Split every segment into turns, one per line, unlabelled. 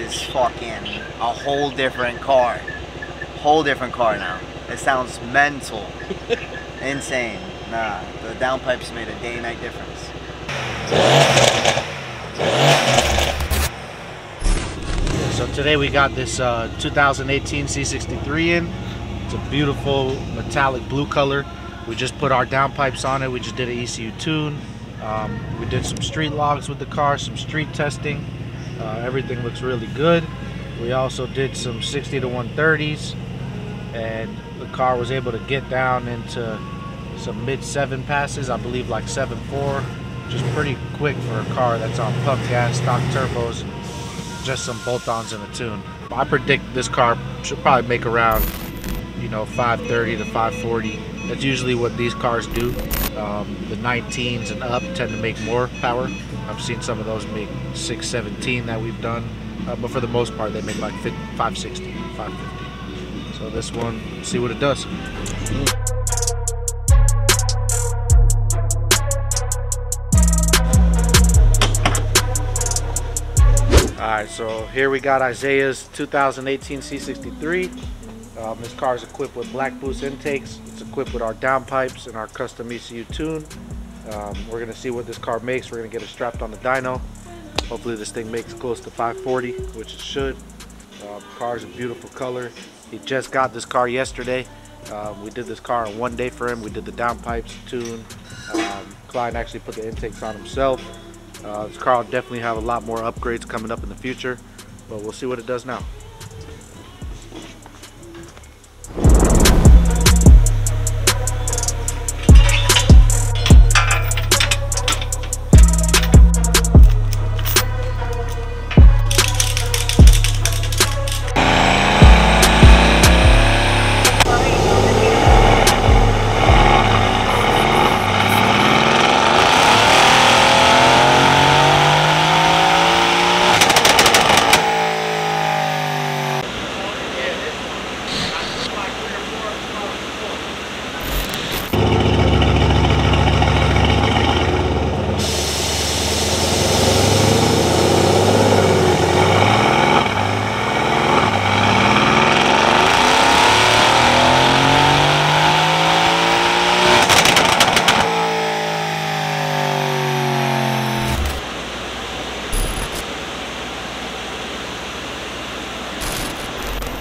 is fucking a whole different car. Whole different car now. It sounds mental. Insane. Nah, the downpipes made a day and night difference.
So today we got this 2018 C63 in. It's a beautiful metallic blue color. We just put our downpipes on it. We just did an ECU tune. We did some street logs with the car, some street testing. Everything looks really good. We also did some 60 to 130s, and the car was able to get down into some mid-7 passes, I believe like 7.4, just pretty quick for a car that's on pump gas, stock turbos, and just some bolt-ons and a tune. I predict this car should probably make around, you know, 530 to 540. That's usually what these cars do. The 19s and up tend to make more power. I've seen some of those make 617 that we've done, but for the most part they make like 560, 550. So this one, see what it does. Alright, so here we got Isaiah's 2018 C63. This car is equipped with black boost intakes. It's equipped with our downpipes and our custom ECU tune. We're going to see what this car makes. We're going to get it strapped on the dyno. Hopefully this thing makes close to 540, which it should. The car is a beautiful color. He just got this car yesterday. We did this car in one day for him. We did the downpipes, tune. Client actually put the intakes on himself. This car will definitely have a lot more upgrades coming up in the future, but we'll see what it does now.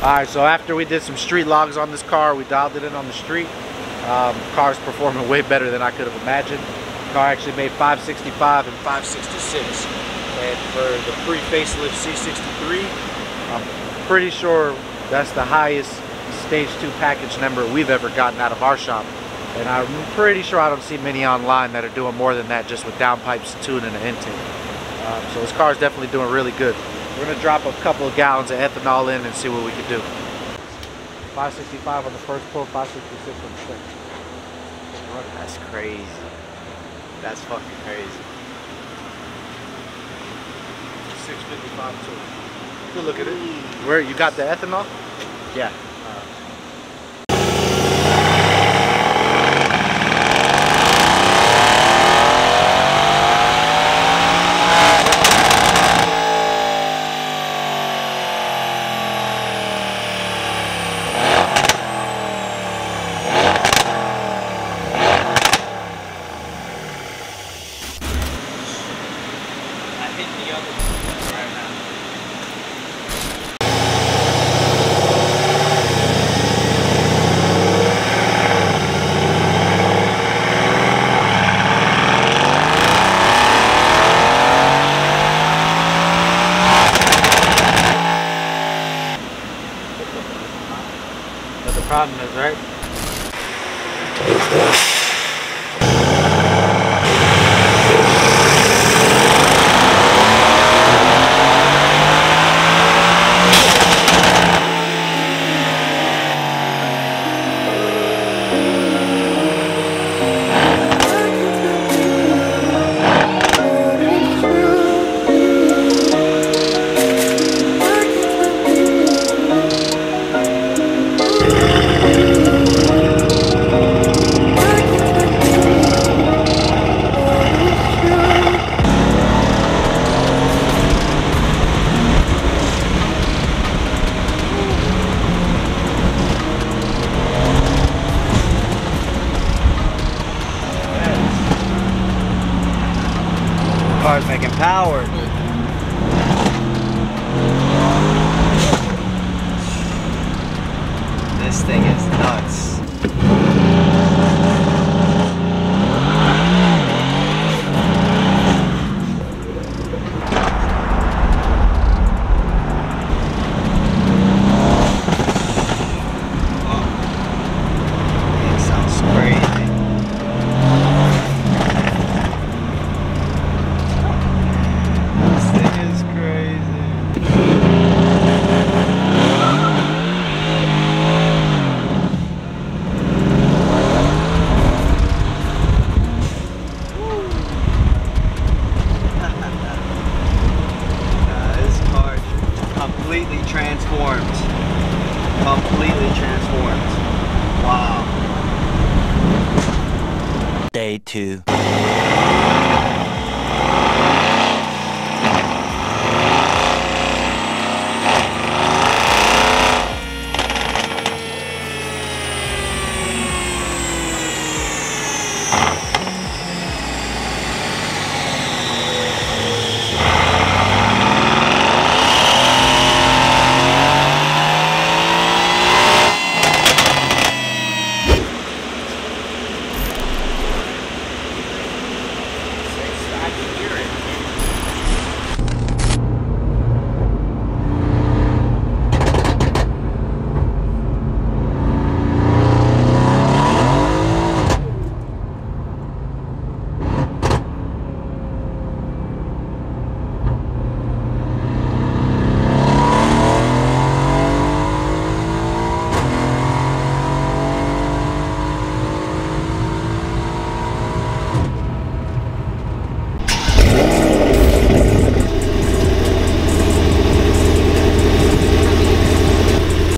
Alright, so after we did some street logs on this car, we dialed it in on the street. The car's performing way better than I could have imagined. The car actually made 565 and 566. And for the pre-facelift C63, I'm pretty sure that's the highest stage 2 package number we've ever gotten out of our shop. And I'm pretty sure I don't see many online that are doing more than that just with downpipes, tune, and an intake. So this car is definitely doing really good. We're going to drop a couple of gallons of ethanol in and see what we can do. 565 on the first pull, 566 on the second.
That's crazy. That's fucking crazy.
655 too. Good look at it. Where you got the ethanol?
Yeah.
That's the problem is, right?
car's making power. This thing is nuts. Completely transformed. Wow.
Day 2.